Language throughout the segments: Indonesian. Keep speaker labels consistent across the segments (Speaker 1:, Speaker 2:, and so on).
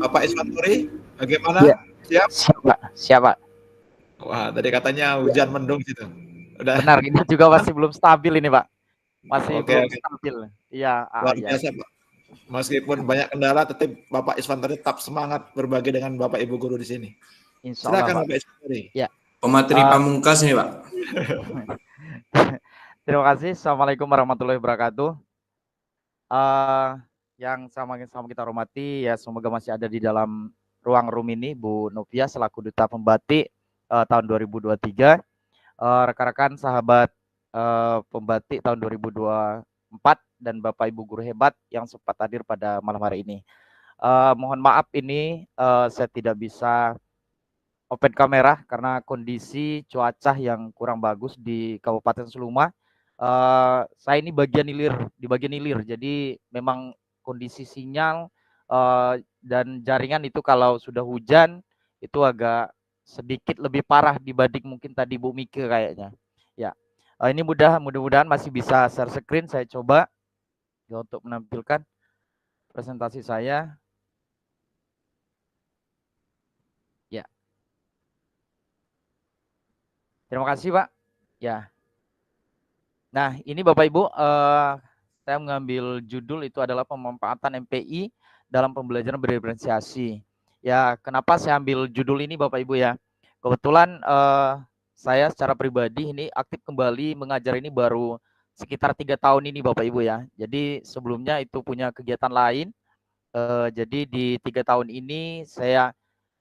Speaker 1: Bapak Iswanturi, bagaimana?
Speaker 2: Iya,
Speaker 1: Siap?
Speaker 2: siap Pak, siap Pak.
Speaker 1: Wah, tadi katanya
Speaker 2: Ya,
Speaker 1: hujan mendung gitu. Udah.
Speaker 2: benar, ini juga masih belum stabil ini Pak, masih
Speaker 1: Oke,
Speaker 2: belum
Speaker 1: oke.
Speaker 2: stabil. Iya,
Speaker 1: Luar
Speaker 2: iya.
Speaker 1: biasa, Pak. Meskipun banyak kendala, tetap Bapak Iswanturi tetap semangat berbagi dengan Bapak Ibu guru di sini.
Speaker 2: Insya Allah
Speaker 1: Silakan
Speaker 2: Pak.
Speaker 1: Bapak Iswanturi.
Speaker 2: Ya.
Speaker 3: Pemateri
Speaker 2: Uh,
Speaker 3: Pamungkas nih Pak.
Speaker 2: Terima kasih. Assalamualaikum warahmatullahi wabarakatuh. Yang sama kita hormati ya, semoga masih ada di dalam ruang room ini Bu Novia selaku Duta Pembatik tahun 2023. Rekan-rekan sahabat pembatik tahun 2024 dan Bapak Ibu guru hebat yang sempat hadir pada malam hari ini. Mohon maaf ini saya tidak bisa open kamera karena kondisi cuaca yang kurang bagus di Kabupaten Seluma. Saya ini di bagian hilir, jadi memang kondisi sinyal dan jaringan itu kalau sudah hujan itu agak sedikit lebih parah dibanding mungkin tadi Bu Mika kayaknya. Ya, ini mudah-mudahan masih bisa share screen. Saya coba ya, untuk menampilkan presentasi saya. Ya, terima kasih Pak. Ya, nah ini Bapak Ibu, saya mengambil judul itu adalah pemanfaatan MPI dalam pembelajaran berdiferensiasi. Ya, kenapa saya ambil judul ini Bapak Ibu ya? Kebetulan saya secara pribadi ini aktif kembali mengajar ini baru sekitar 3 tahun ini Bapak Ibu ya. Jadi sebelumnya itu punya kegiatan lain. Jadi di 3 tahun ini saya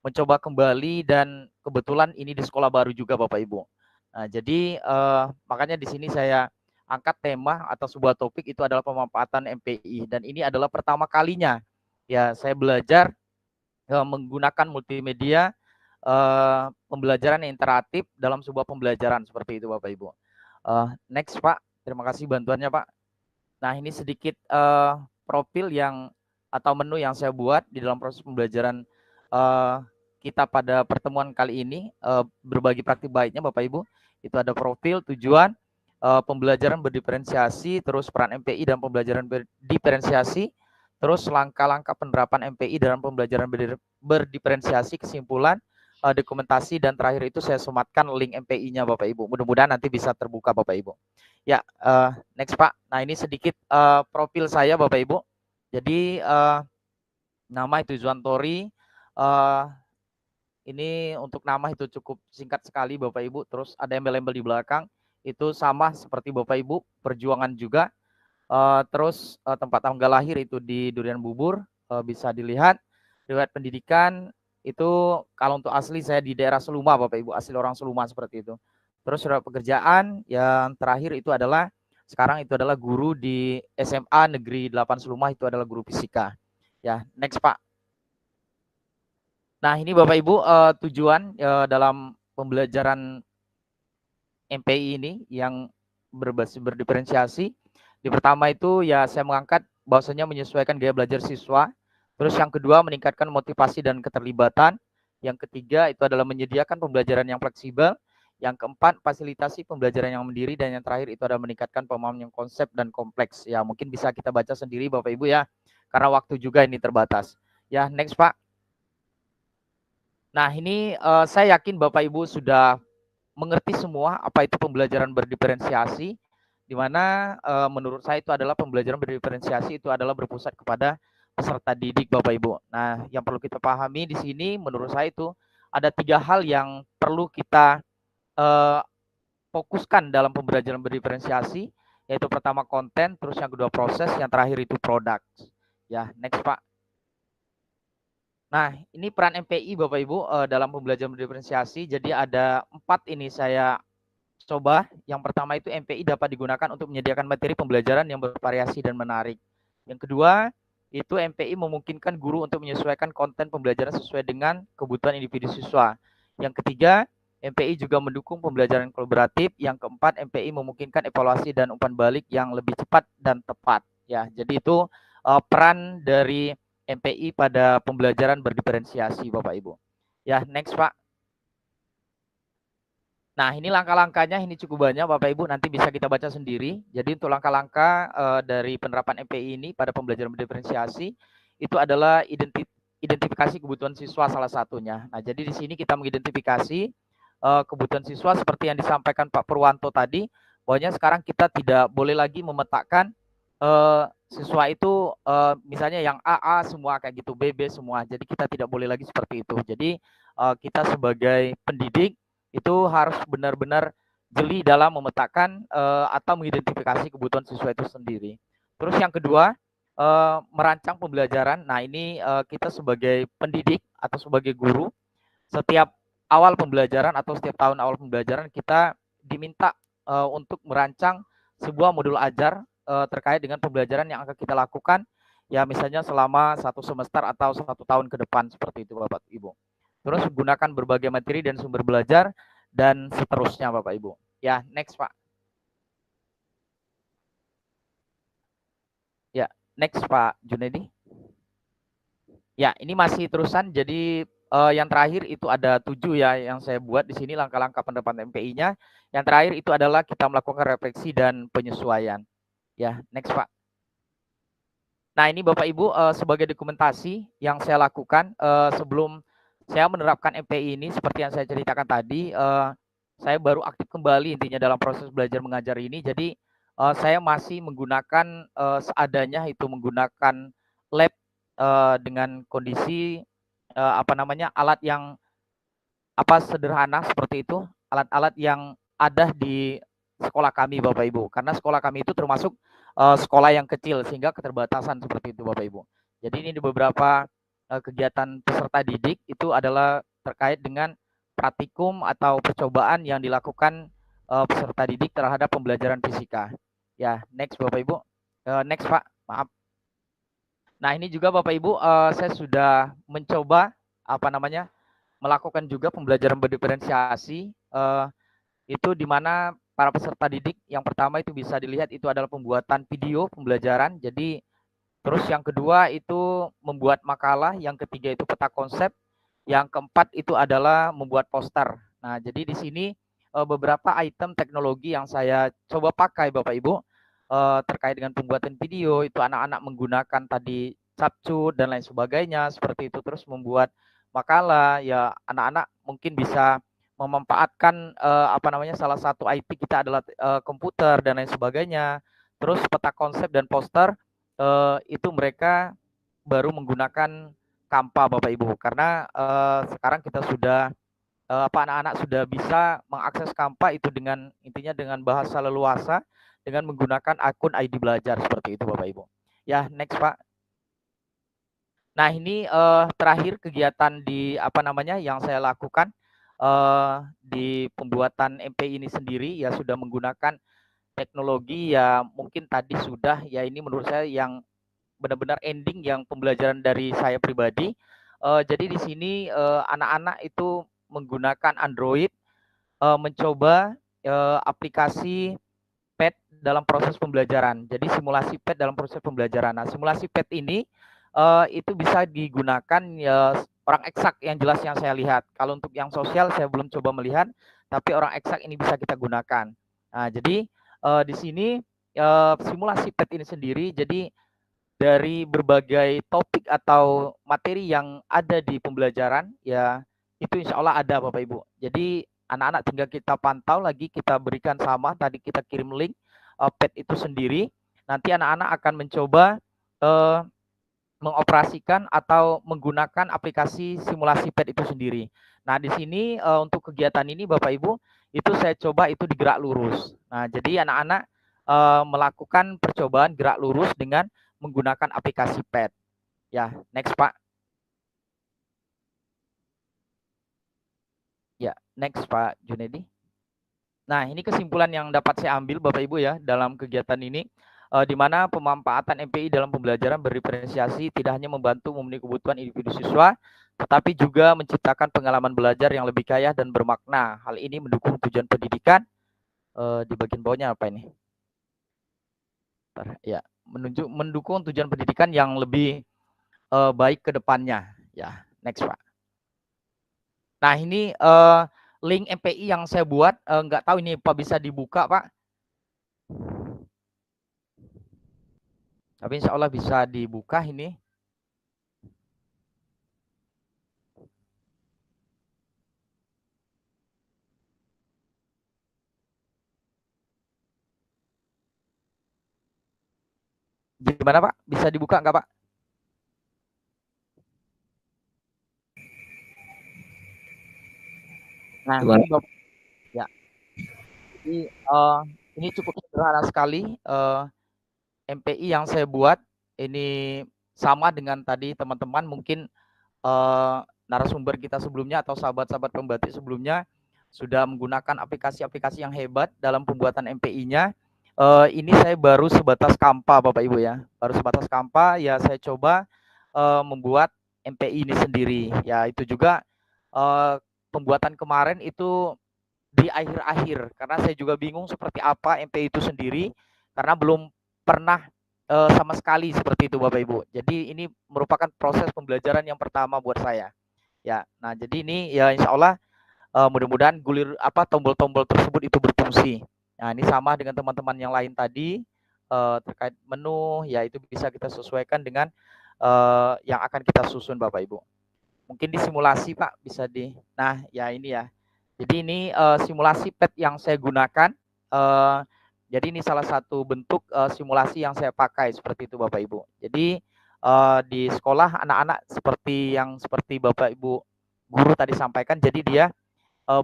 Speaker 2: mencoba kembali dan kebetulan ini di sekolah baru juga Bapak Ibu. Nah, jadi makanya di sini saya angkat tema atau sebuah topik itu adalah pemanfaatan MPI dan ini adalah pertama kalinya ya saya belajar menggunakan multimedia pembelajaran yang interaktif dalam sebuah pembelajaran seperti itu Bapak Ibu. Next Pak, terima kasih bantuannya Pak. Nah ini sedikit profil yang atau menu yang saya buat di dalam proses pembelajaran kita pada pertemuan kali ini, berbagi praktik baiknya Bapak Ibu. Itu ada profil, tujuan, pembelajaran berdiferensiasi, terus peran MPI dalam pembelajaran berdiferensiasi, terus langkah-langkah penerapan MPI dalam pembelajaran berdiferensiasi, kesimpulan, dokumentasi, dan terakhir itu saya sematkan link MPI-nya Bapak Ibu. Mudah-mudahan nanti bisa terbuka Bapak Ibu. Ya, next Pak. Nah ini sedikit profil saya Bapak Ibu. Jadi nama itu Zuantori. Ini untuk nama itu cukup singkat sekali Bapak Ibu. Terus ada embel-embel di belakang. Itu sama seperti Bapak Ibu, perjuangan juga. Terus tempat tanggal lahir itu di Durian Bubur, bisa dilihat. Riwayat pendidikan itu kalau untuk asli saya di daerah Seluma Bapak Ibu, asli orang Seluma seperti itu. Terus riwayat pekerjaan yang terakhir itu adalah sekarang itu adalah guru di SMA Negeri 8 Seluma, itu adalah guru fisika. Ya, next Pak. Nah, ini Bapak Ibu tujuan dalam pembelajaran MPI ini yang berbasis berdiferensiasi. Di pertama itu ya saya mengangkat bahwasanya menyesuaikan gaya belajar siswa. Terus yang kedua meningkatkan motivasi dan keterlibatan. Yang ketiga itu adalah menyediakan pembelajaran yang fleksibel. Yang keempat fasilitasi pembelajaran yang mandiri dan yang terakhir itu adalah meningkatkan pemahaman yang konsep dan kompleks. Ya mungkin bisa kita baca sendiri Bapak Ibu ya, karena waktu juga ini terbatas. Ya next Pak. Nah ini saya yakin Bapak Ibu sudah mengerti semua apa itu pembelajaran berdiferensiasi, di mana menurut saya itu adalah pembelajaran berdiferensiasi itu adalah berpusat kepada peserta didik Bapak Ibu. Nah, yang perlu kita pahami di sini menurut saya itu ada 3 hal yang perlu kita fokuskan dalam pembelajaran berdiferensiasi, yaitu pertama konten, terus yang kedua proses, yang terakhir itu produk. Ya, next Pak. Nah, ini peran MPI Bapak Ibu dalam pembelajaran berdiferensiasi. Jadi ada 4 ini saya coba. Yang pertama itu MPI dapat digunakan untuk menyediakan materi pembelajaran yang bervariasi dan menarik. Yang kedua, itu MPI memungkinkan guru untuk menyesuaikan konten pembelajaran sesuai dengan kebutuhan individu siswa. Yang ketiga, MPI juga mendukung pembelajaran kolaboratif. Yang keempat, MPI memungkinkan evaluasi dan umpan balik yang lebih cepat dan tepat. Ya, jadi itu peran dari MPI pada pembelajaran berdiferensiasi Bapak Ibu. Ya, next Pak. Nah, ini langkah-langkahnya ini cukup banyak Bapak Ibu, nanti bisa kita baca sendiri. Jadi untuk langkah-langkah dari penerapan MPI ini pada pembelajaran berdiferensiasi itu adalah identifikasi kebutuhan siswa salah satunya. Nah, jadi di sini kita mengidentifikasi kebutuhan siswa seperti yang disampaikan Pak Purwanto tadi, bahwanya sekarang kita tidak boleh lagi memetakan siswa itu misalnya yang AA semua kayak gitu, BB semua. Jadi kita tidak boleh lagi seperti itu. Jadi kita sebagai pendidik itu harus benar-benar jeli dalam memetakan atau mengidentifikasi kebutuhan siswa itu sendiri. Terus yang kedua, merancang pembelajaran. Nah, ini kita sebagai pendidik atau sebagai guru, setiap awal pembelajaran atau setiap tahun awal pembelajaran kita diminta untuk merancang sebuah modul ajar terkait dengan pembelajaran yang akan kita lakukan, ya misalnya selama 1 semester atau 1 tahun ke depan, seperti itu Bapak Ibu. Terus gunakan berbagai materi dan sumber belajar dan seterusnya Bapak Ibu. Ya, next Pak. Ya, next Pak Junedi. Ya, ini masih terusan. Jadi yang terakhir itu ada 7 ya yang saya buat di sini langkah-langkah penerapan MPI-nya. Yang terakhir itu adalah kita melakukan refleksi dan penyesuaian. Ya, next Pak. Nah, ini Bapak Ibu sebagai dokumentasi yang saya lakukan sebelum saya menerapkan MPI ini seperti yang saya ceritakan tadi, saya baru aktif kembali intinya dalam proses belajar mengajar ini. Jadi saya masih menggunakan seadanya, itu menggunakan lab dengan kondisi alat yang sederhana seperti itu, alat-alat yang ada di sekolah kami Bapak Ibu. Karena sekolah kami itu termasuk sekolah yang kecil sehingga keterbatasan seperti itu Bapak Ibu. Jadi ini di beberapa kegiatan peserta didik itu adalah terkait dengan praktikum atau percobaan yang dilakukan peserta didik terhadap pembelajaran fisika. Ya, next Bapak Ibu. Next Pak, maaf. Nah, ini juga Bapak Ibu saya sudah mencoba melakukan juga pembelajaran berdiferensiasi itu di mana para peserta didik yang pertama itu bisa dilihat itu adalah pembuatan video pembelajaran. Jadi terus yang kedua itu membuat makalah, yang ketiga itu peta konsep, yang keempat itu adalah membuat poster. Nah, jadi di sini beberapa item teknologi yang saya coba pakai Bapak Ibu terkait dengan pembuatan video itu anak-anak menggunakan tadi capcut dan lain sebagainya seperti itu, terus membuat makalah ya anak-anak mungkin bisa memanfaatkan salah satu IT kita adalah komputer dan lain sebagainya. Terus peta konsep dan poster itu mereka baru menggunakan Canva Bapak Ibu karena sekarang kita sudah anak-anak sudah bisa mengakses Canva itu dengan intinya dengan bahasa leluasa dengan menggunakan akun ID belajar seperti itu Bapak Ibu. Ya, next Pak. Nah, ini terakhir kegiatan di yang saya lakukan di pembuatan MPI ini sendiri ya sudah menggunakan teknologi ya mungkin tadi sudah ya ini menurut saya yang benar-benar ending yang pembelajaran dari saya pribadi. Jadi di sini anak-anak itu menggunakan Android mencoba aplikasi PET dalam proses pembelajaran. Jadi simulasi PET dalam proses pembelajaran. Nah, simulasi PET ini itu bisa digunakan ya orang eksak yang jelas yang saya lihat. Kalau untuk yang sosial saya belum coba melihat, tapi orang eksak ini bisa kita gunakan. Nah, jadi di sini simulasi PET ini sendiri jadi dari berbagai topik atau materi yang ada di pembelajaran ya itu insya Allah ada Bapak Ibu. Jadi anak-anak tinggal kita pantau lagi, kita berikan sama tadi kita kirim link PET itu sendiri. Nanti anak-anak akan mencoba mengoperasikan atau menggunakan aplikasi simulasi PET itu sendiri. Nah, di sini untuk kegiatan ini Bapak Ibu itu saya coba itu di gerak lurus. Nah, jadi anak-anak melakukan percobaan gerak lurus dengan menggunakan aplikasi PET. Ya, next Pak. Ya, next Pak Junedi. Nah, ini kesimpulan yang dapat saya ambil Bapak Ibu ya dalam kegiatan ini di mana pemanfaatan MPI dalam pembelajaran berdiferensiasi tidak hanya membantu memenuhi kebutuhan individu siswa, tetapi juga menciptakan pengalaman belajar yang lebih kaya dan bermakna. Hal ini mendukung tujuan pendidikan di bagian bawahnya apa ini? Ya, mendukung tujuan pendidikan yang lebih baik ke depannya. Ya, next Pak. Nah, ini link MPI yang saya buat, nggak tahu ini Pak bisa dibuka Pak. Tapi insya Allah bisa dibuka ini. Gimana Pak? Bisa dibuka nggak Pak? Nah,
Speaker 1: Gimana?
Speaker 2: ini Bapak, ya. Jadi ini cukup sederhana sekali. MPI yang saya buat ini sama dengan tadi teman-teman mungkin narasumber kita sebelumnya atau sahabat-sahabat pembatik sebelumnya sudah menggunakan aplikasi-aplikasi yang hebat dalam pembuatan MPI-nya. Ini saya baru sebatas Canva Bapak Ibu ya, baru sebatas Canva ya saya coba membuat MPI ini sendiri. Ya itu juga pembuatan kemarin itu di akhir-akhir karena saya juga bingung seperti apa MPI itu sendiri karena belum pernah sama sekali seperti itu Bapak Ibu. Jadi ini merupakan proses pembelajaran yang pertama buat saya. Ya, nah jadi ini ya insya Allah mudah-mudahan gulir apa tombol-tombol tersebut itu berfungsi. Nah ini sama dengan teman-teman yang lain tadi terkait menu, ya itu bisa kita sesuaikan dengan yang akan kita susun Bapak Ibu. Mungkin di simulasi Pak bisa di. Nah ya ini ya. Jadi ini simulasi pet yang saya gunakan. Jadi ini salah satu bentuk simulasi yang saya pakai seperti itu Bapak Ibu. Jadi di sekolah anak-anak seperti Bapak Ibu guru tadi sampaikan. Jadi dia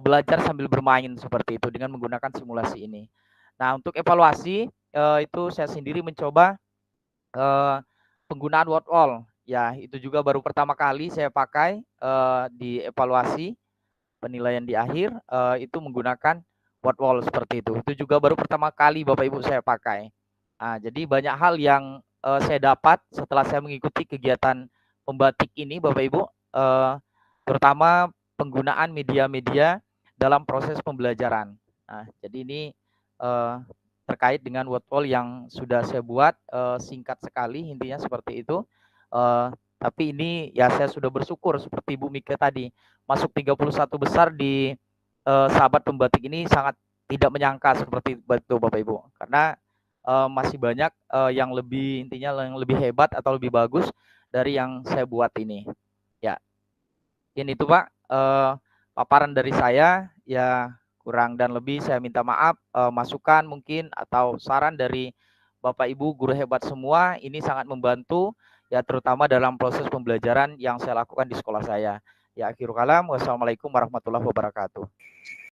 Speaker 2: belajar sambil bermain seperti itu dengan menggunakan simulasi ini. Nah untuk evaluasi itu saya sendiri mencoba penggunaan word wall. Ya itu juga baru pertama kali saya pakai di evaluasi penilaian di akhir itu menggunakan word wall seperti itu. Itu juga baru pertama kali Bapak Ibu saya pakai. Nah, jadi banyak hal yang saya dapat setelah saya mengikuti kegiatan pembatik ini Bapak Ibu, terutama penggunaan media-media dalam proses pembelajaran. Nah, jadi ini terkait dengan word wall yang sudah saya buat singkat sekali intinya seperti itu. Tapi ini ya saya sudah bersyukur seperti Bu Mika tadi masuk 31 besar di sahabat pembatik ini sangat tidak menyangka seperti itu Bapak Ibu karena masih banyak yang lebih intinya yang lebih hebat atau lebih bagus dari yang saya buat ini. Ya, ini itu Pak paparan dari saya ya kurang dan lebih saya minta maaf masukan mungkin atau saran dari Bapak Ibu guru hebat semua ini sangat membantu ya terutama dalam proses pembelajaran yang saya lakukan di sekolah saya. Ya akhirul kalam wassalamualaikum warahmatullahi wabarakatuh.